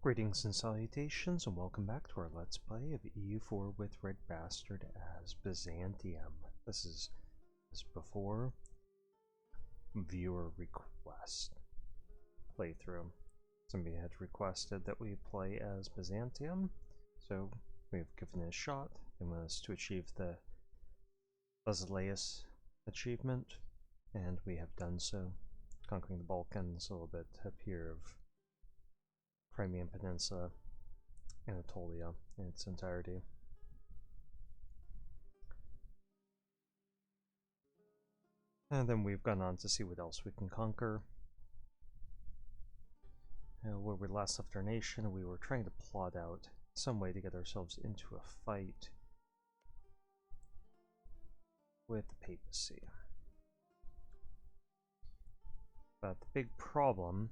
Greetings and salutations, and welcome back to our Let's Play of EU4 with RedBstrd as Byzantium. This is before viewer request playthrough. Somebody had requested that we play as Byzantium, so we've given it a shot. They want us to achieve the Basileus achievement, and we have done so, conquering the Balkans, a little bit up here of Crimean Peninsula, Anatolia in its entirety. And then we've gone on to see what else we can conquer. Where we last left our nation, we were trying to plot out some way to get ourselves into a fight with the papacy. But the big problem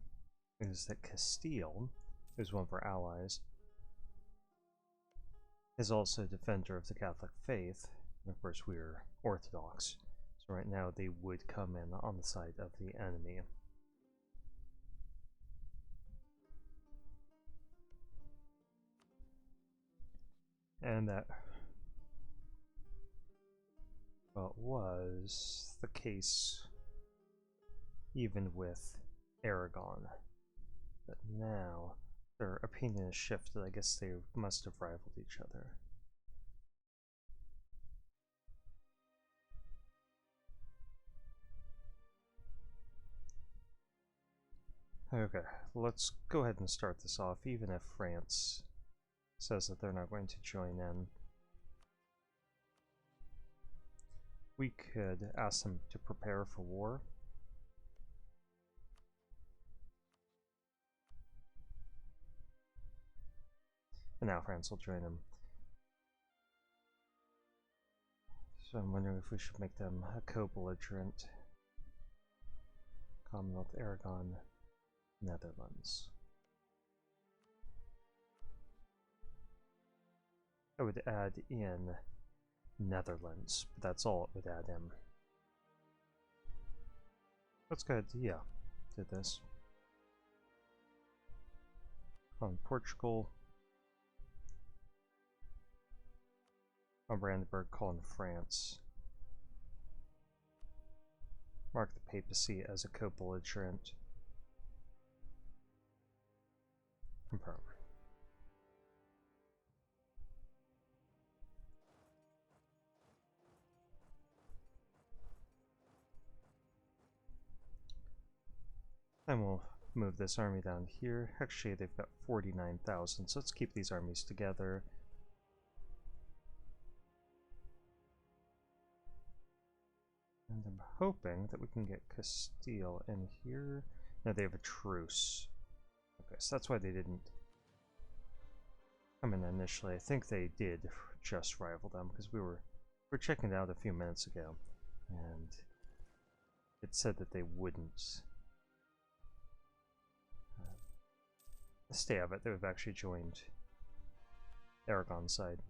is that Castile, who's one of our allies, is also a defender of the Catholic faith, and of course we're Orthodox, so right now they would come in on the side of the enemy. And that was the case even with Aragon. But now their opinion has shifted. I guess they must have rivaled each other. Okay, let's go ahead and start this off, even if France says that they're not going to join in. We could ask them to prepare for war. And now France will join them. So I'm wondering if we should make them a co-belligerent. Commonwealth, Aragon, Netherlands. I would add in Netherlands, but that's all it would add in. Let's go ahead, yeah, did this. On Portugal. On Brandenburg, calling France. Mark the papacy as a co-belligerent. Confirm. Then we'll move this army down here. Actually, they've got 49,000, so let's keep these armies together. And I'm hoping that we can get Castile in here. No, they have a truce. Okay, so that's why they didn't come in initially. I think they did just rival them, because we were checking it out a few minutes ago, and it said that they wouldn't stay of it. They've actually joined Aragon's side.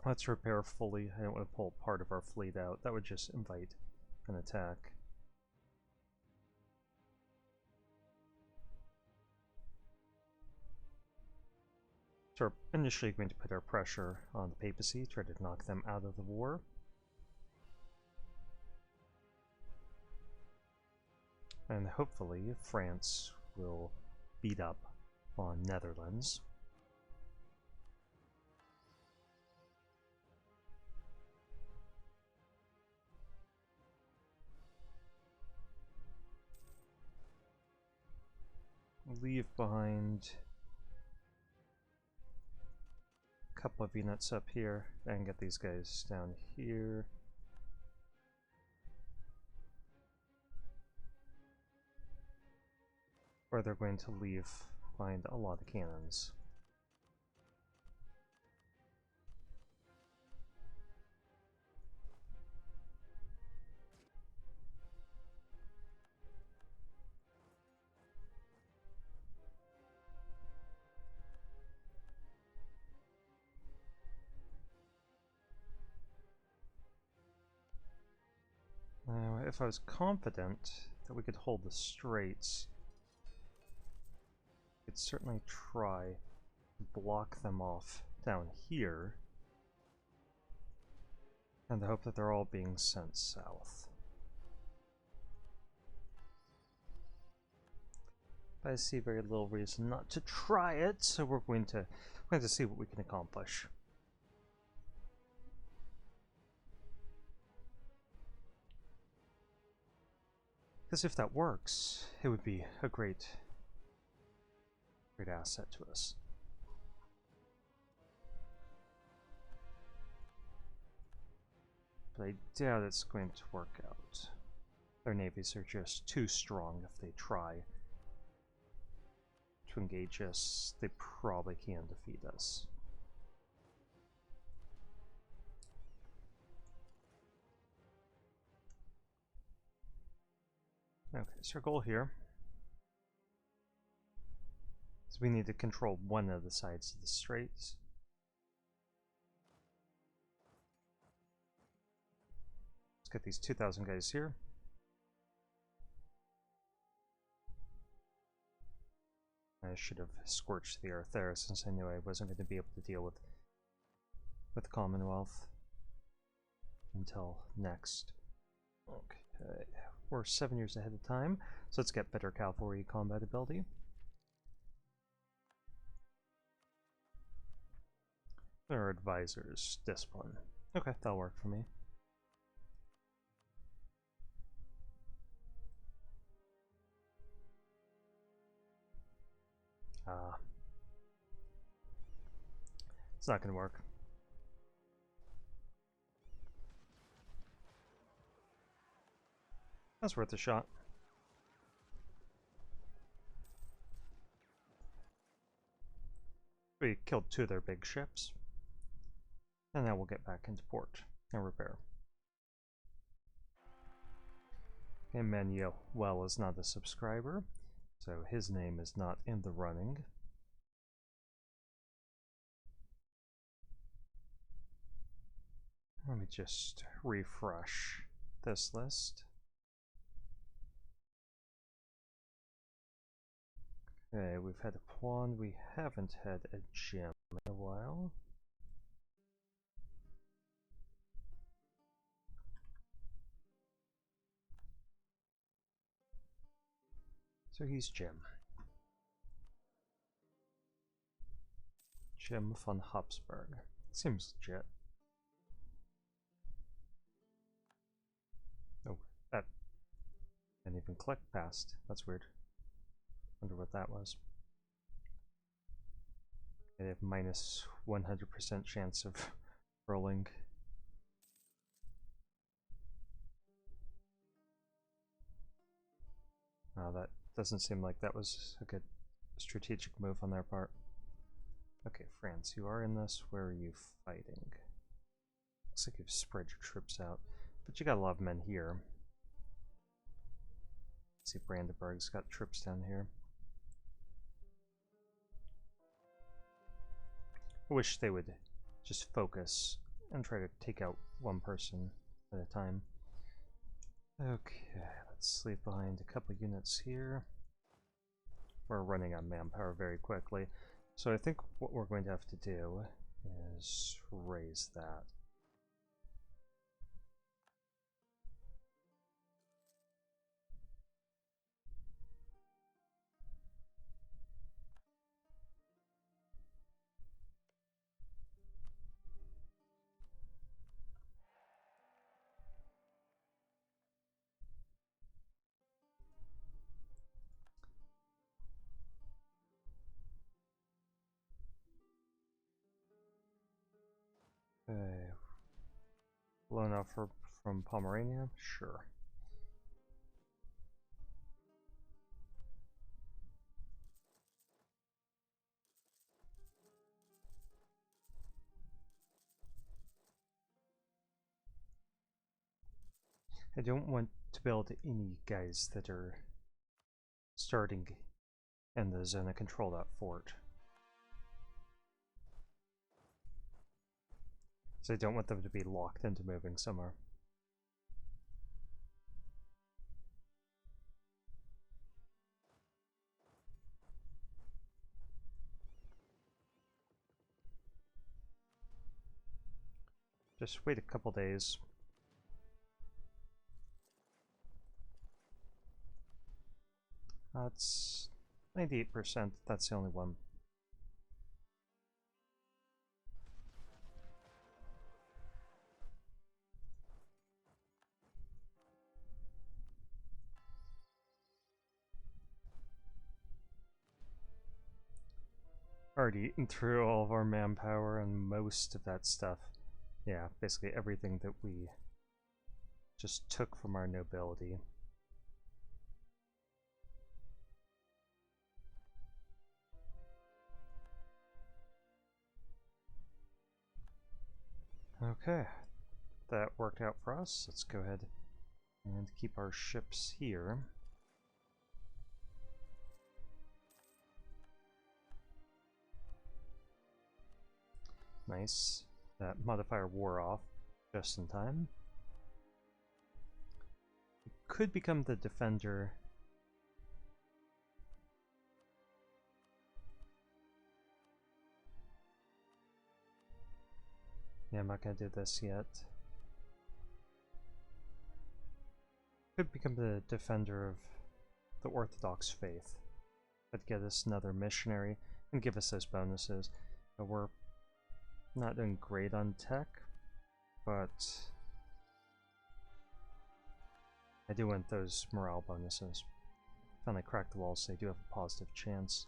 Let's repair fully. I don't want to pull part of our fleet out. That would just invite an attack. So we're initially going to put our pressure on the papacy, try to knock them out of the war. And hopefully France will beat up on Netherlands. Leave behind a couple of units up here and get these guys down here. Or they're going to leave behind a lot of cannons. Now, if I was confident that we could hold the straits. We could certainly try to block them off down here, and hope that they're all being sent south. But I see very little reason not to try it, so we're going to see what we can accomplish. Because if that works, it would be a great asset to us. But I doubt it's going to work out. Their navies are just too strong. If they try to engage us, they probably can defeat us. Okay, so our goal here is we need to control one of the sides of the straits. Let's get these 2,000 guys here. I should have scorched the earth there, since I knew I wasn't going to be able to deal with the Commonwealth until next. Okay, we're 7 years ahead of time, so let's get better cavalry combat ability. Our advisors, discipline. Okay, that'll work for me. It's not going to work. That's worth a shot. We killed 2 of their big ships. And now we'll get back into port and repair. Emmanuel is not a subscriber, so his name is not in the running. Let me just refresh this list. Okay, we've had a pawn. We haven't had a gem in a while. So he's Jim. Jim von Habsburg. Seems legit. Oh, that didn't even click past. That's weird. Wonder what that was. They have minus 100% chance of rolling. Oh, that doesn't seem like that was a good strategic move on their part. Okay, France, you are in this. Where are you fighting? Looks like you've spread your troops out, but you got a lot of men here. Let's see, Brandenburg's got troops down here. I wish they would just focus and try to take out one person at a time. Okay, let's leave behind a couple units here. We're running on manpower very quickly, so I think what we're going to have to do is raise that. Okay. Loan offer from Pomerania? Sure. I don't want to build any guys that are starting in the zone of control that fort. So I don't want them to be locked into moving somewhere. just wait a couple days. That's 98%. That's the only one. Already eaten through all of our manpower and most of that stuff. Yeah, basically everything that we just took from our nobility. Okay, that worked out for us. Let's go ahead and keep our ships here. Nice. That modifier wore off just in time. It could become the defender. Yeah, I'm not gonna do this yet. Could become the defender of the Orthodox faith. Could get us another missionary and give us those bonuses. But we're not doing great on tech, but I do want those morale bonuses. Finally cracked the walls, so they do have a positive chance.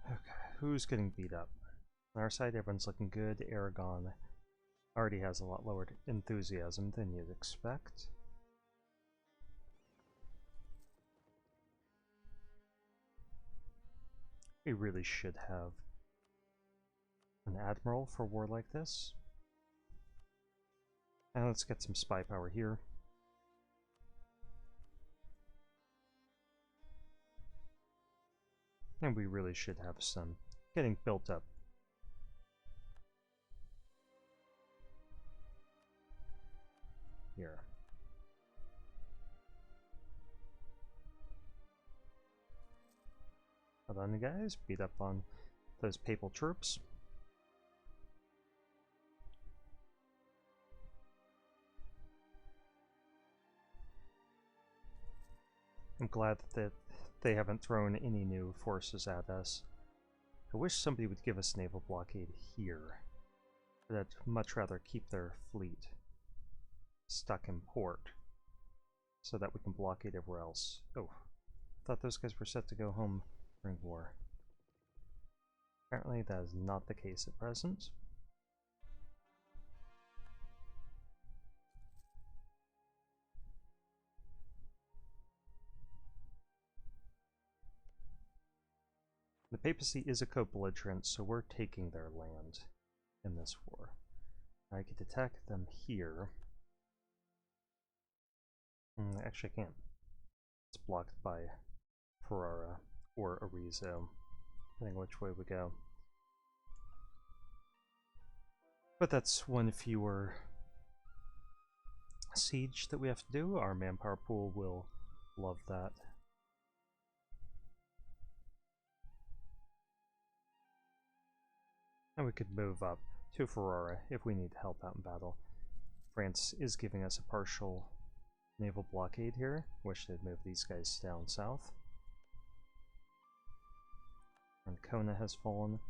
Okay, who's getting beat up? On our side, everyone's looking good. Aragon already has a lot lower enthusiasm than you'd expect. We really should have an admiral for war like this. And let's get some spy power here. And we really should have some getting built up. Here. Hold on, guys. Beat up on those papal troops. I'm glad that they haven't thrown any new forces at us. I wish somebody would give us naval blockade here. But I'd much rather keep their fleet stuck in port so that we can blockade everywhere else. Oh, I thought those guys were set to go home during war. Apparently that is not the case at present. The papacy is a co-belligerent, so we're taking their land in this war. I could attack them here. Actually, I can't. It's blocked by Ferrara or Arezzo, depending which way we go. But that's one fewer siege that we have to do. Our manpower pool will love that. And we could move up to Ferrara if we need help out in battle. France is giving us a partial naval blockade here. Wish they'd move these guys down south. And Kona has fallen.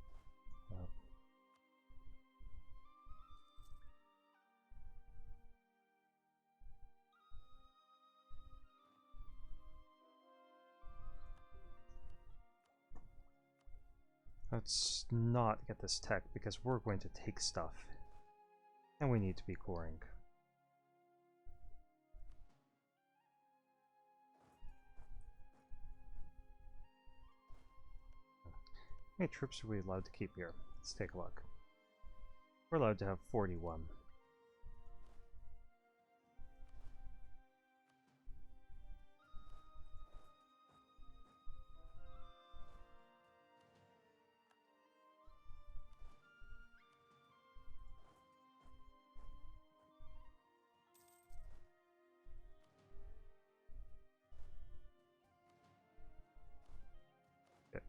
Let's not get this tech because we're going to take stuff. And we need to be coring. How many troops are we allowed to keep here? Let's take a look. We're allowed to have 41.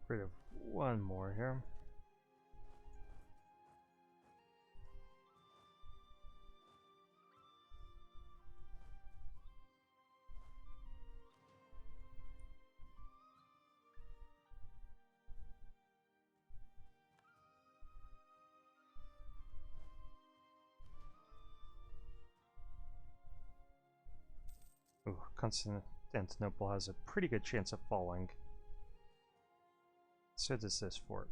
rid of one more here. Ooh, Constantinople has a pretty good chance of falling. So does this fort.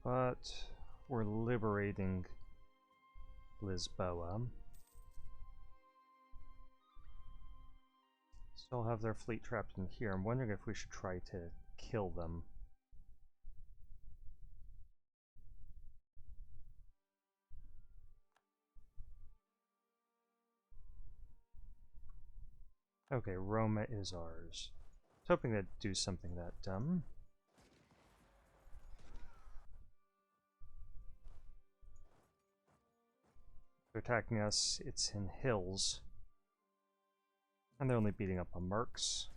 But we're liberating Lisboa. Still have their fleet trapped in here. I'm wondering if we should try to kill them. Okay, Roma is ours. I was hoping they'd do something that dumb. They're attacking us, it's in hills. And they're only beating up on mercs.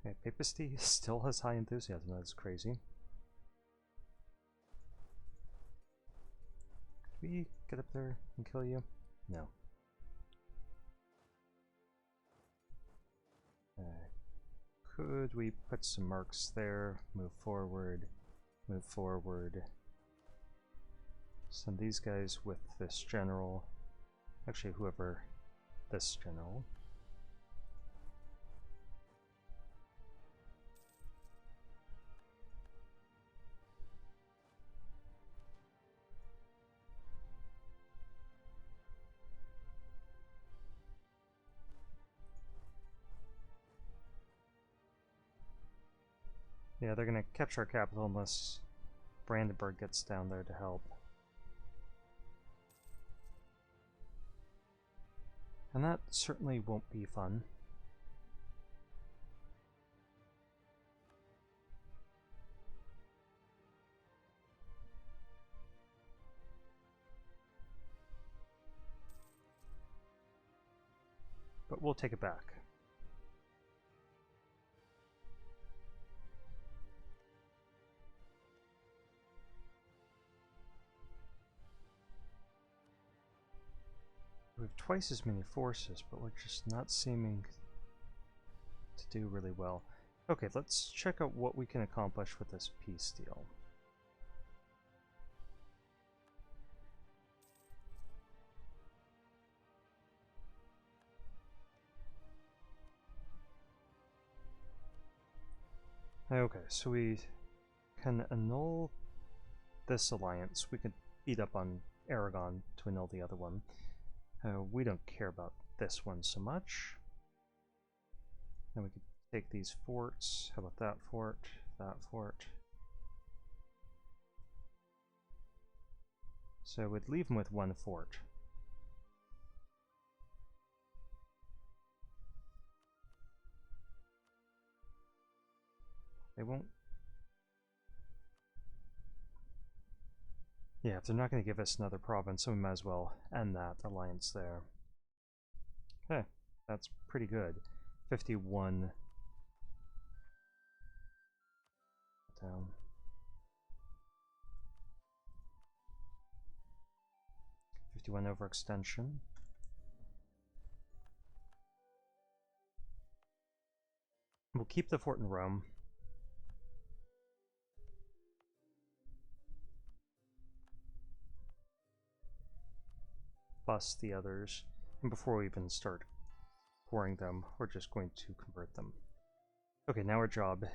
Okay, Papacy still has high enthusiasm, that's crazy. Could we get up there and kill you? No. Could we put some marks there? Move forward. Move forward. Send these guys with this general. Actually, whoever this general. Yeah, they're gonna capture our capital unless Brandenburg gets down there to help. And that certainly won't be fun. But we'll take it back. We have twice as many forces, but we're just not seeming to do really well. Okay, let's check out what we can accomplish with this peace deal. Okay, so we can annul this alliance. We could beat up on Aragon to annul the other one. We don't care about this one so much. Then we could take these forts. How about that fort? That fort. So we'd leave them with one fort. They won't... Yeah, if they're not going to give us another province, so we might as well end that alliance there. Okay, that's pretty good. 51 down. '51 overextension. We'll keep the fort in Rome. Bust the others. And before we even start pouring them, we're just going to convert them. Okay, now our job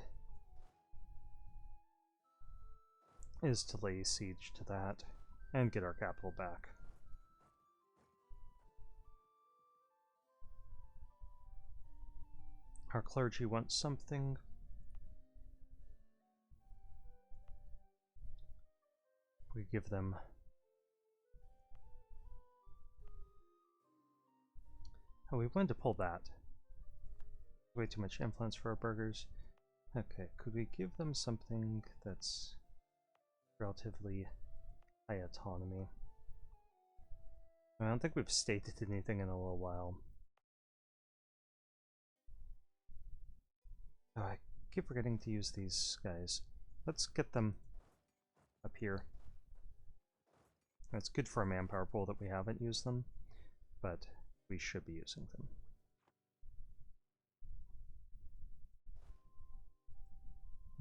is to lay siege to that and get our capital back. Our clergy wants something. We give them oh, we wanted to pull that. Way too much influence for our burghers. Okay, could we give them something that's relatively high autonomy? I don't think we've stated anything in a little while. Oh, I keep forgetting to use these guys. Let's get them up here. It's good for a manpower pool that we haven't used them, but we should be using them.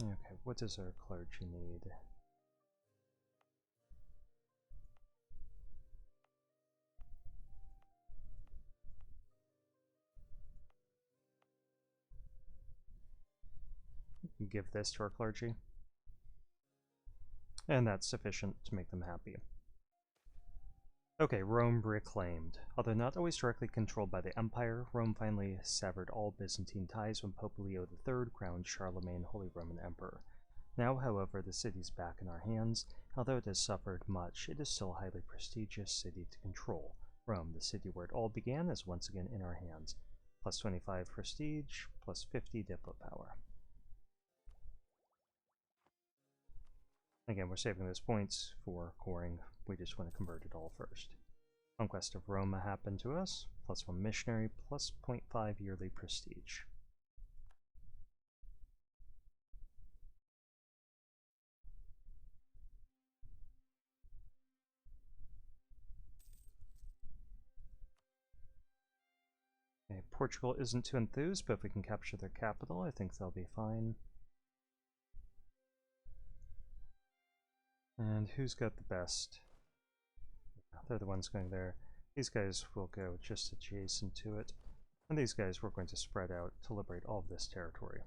Okay, what does our clergy need? We can give this to our clergy. And that's sufficient to make them happy. Okay, Rome reclaimed. Although not always directly controlled by the Empire, Rome finally severed all Byzantine ties when Pope Leo III crowned Charlemagne Holy Roman Emperor. Now, however, the city's back in our hands. Although it has suffered much, it is still a highly prestigious city to control. Rome, the city where it all began, is once again in our hands. Plus 25 prestige, plus 50 diplo power. Again, we're saving those points for coring. We just want to convert it all first. Conquest of Roma happened to us. Plus 1 missionary, plus 0.5 yearly prestige. Okay, Portugal isn't too enthused, but if we can capture their capital, I think they'll be fine. And who's got the best? They're the ones going there. These guys will go just adjacent to it. And these guys we're going to spread out to liberate all of this territory.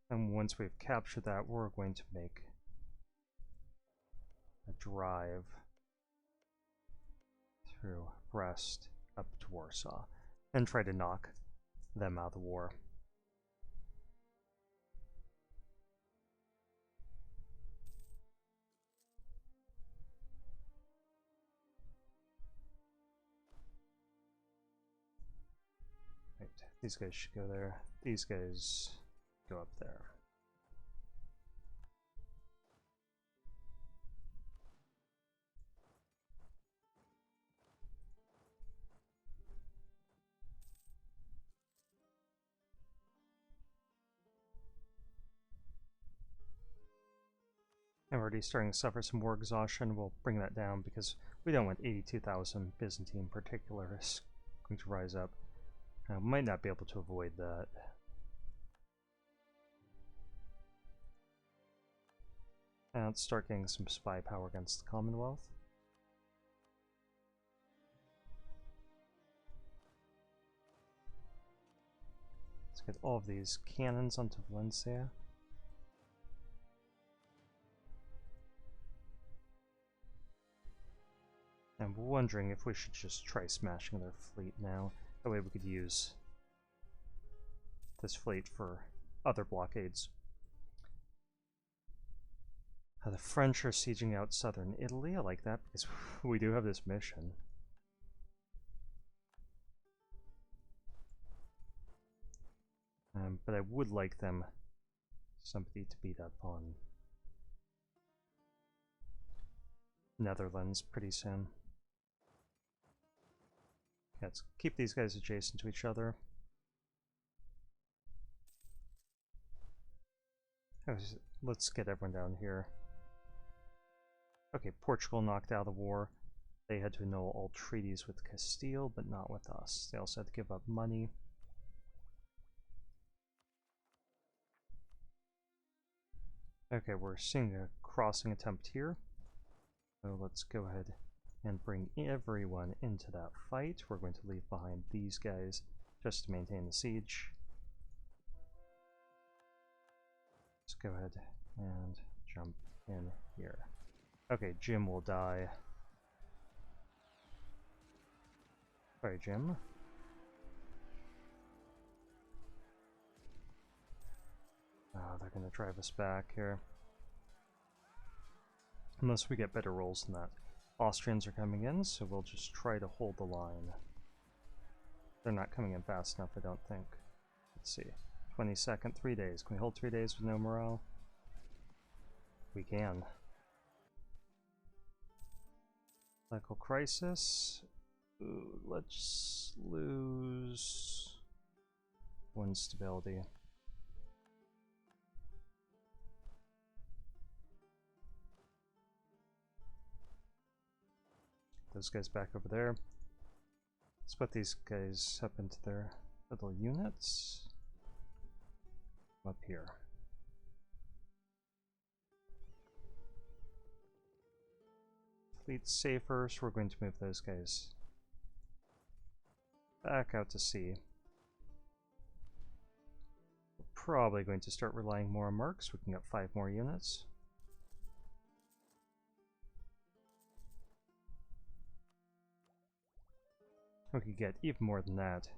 And once we've captured that, we're going to make a drive through Brest up to Warsaw and try to knock them out of the war. Right, these guys should go there. These guys go up there. I'm already starting to suffer some war exhaustion. We'll bring that down because we don't want 82,000 Byzantine particularists going to rise up. Might not be able to avoid that. And let's start getting some spy power against the Commonwealth. Let's get all of these cannons onto Valencia. I'm wondering if we should just try smashing their fleet now. That way we could use this fleet for other blockades. The French are sieging out southern Italy. I like that because we do have this mission. But I would like somebody to beat up on Netherlands pretty soon. Let's keep these guys adjacent to each other. Let's get everyone down here. Okay, Portugal knocked out of the war. They had to annul all treaties with Castile, but not with us. They also had to give up money. Okay, we're seeing a crossing attempt here. So let's go ahead and bring everyone into that fight. We're going to leave behind these guys just to maintain the siege. Let's go ahead and jump in here. Okay, Jim will die. Sorry, Jim. Oh, they're going to drive us back here. Unless we get better rolls than that. Austrians are coming in, so we'll just try to hold the line. They're not coming in fast enough, I don't think. Let's see. 22nd, 3 days. Can we hold 3 days with no morale? We can. Political crisis. Ooh, let's lose 1 stability. Those guys back over there. Let's put these guys up into their little units. Up here. Fleet's safer, so we're going to move those guys back out to sea. We're probably going to start relying more on marks. We can get 5 more units. We could get even more than that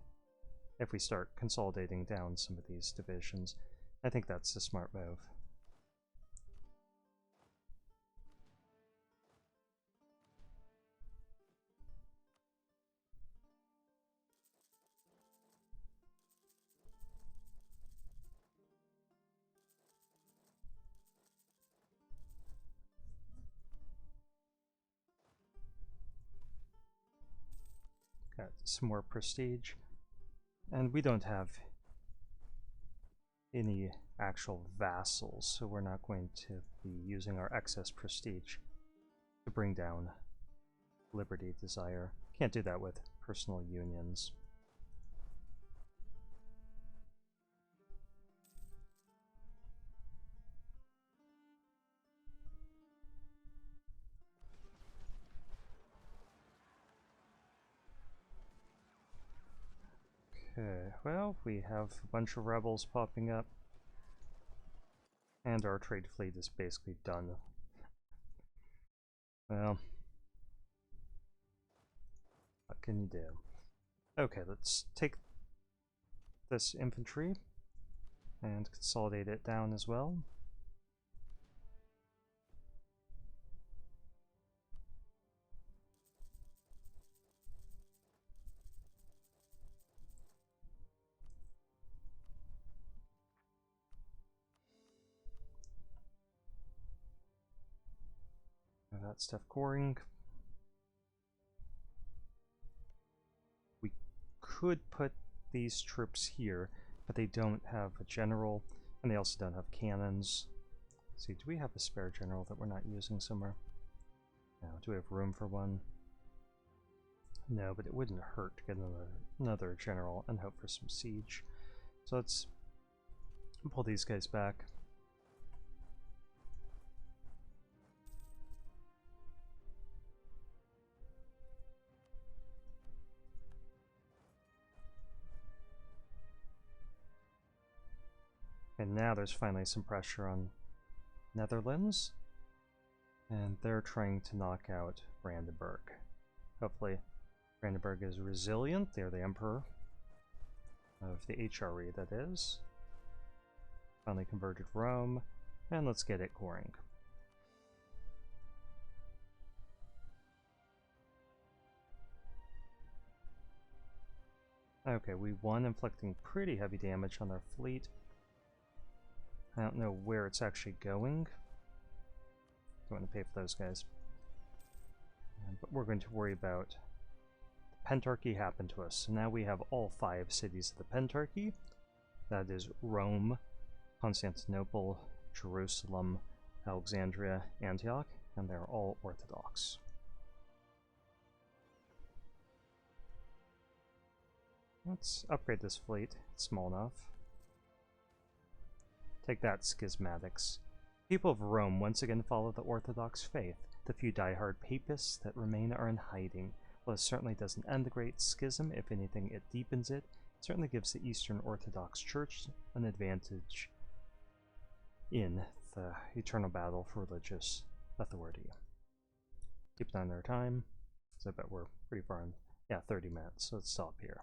if we start consolidating down some of these divisions. I think that's the smart move. Got some more prestige. And we don't have any actual vassals, so we're not going to be using our excess prestige to bring down liberty desire. Can't do that with personal unions. Okay, well, we have a bunch of rebels popping up. And our trade fleet is basically done. Well, what can you do? Okay, let's take this infantry and consolidate it down as well. That stuff coring. We could put these troops here, but they don't have a general, and they also don't have cannons. Let's see, do we have a spare general that we're not using somewhere? No. Do we have room for one? No, but it wouldn't hurt to get another general and hope for some siege. So let's pull these guys back. And now there's finally some pressure on Netherlands, and they're trying to knock out Brandenburg. Hopefully Brandenburg is resilient. They're the emperor of the HRE, that is. Finally converted Rome, and let's get it coring. Okay, we won, inflicting pretty heavy damage on their fleet. I don't know where it's actually going. Don't want to pay for those guys. But we're going to worry about the Pentarchy happened to us. So now we have all 5 cities of the Pentarchy. That is Rome, Constantinople, Jerusalem, Alexandria, Antioch, and they're all Orthodox. Let's upgrade this fleet. It's small enough. Take that, schismatics. People of Rome once again follow the Orthodox faith. The few die-hard papists that remain are in hiding. While it certainly doesn't end the Great Schism, if anything it deepens it. It certainly gives the Eastern Orthodox Church an advantage in the eternal battle for religious authority. Keep an eye on our time, because I bet we're pretty far on, 30 minutes, so let's stop here.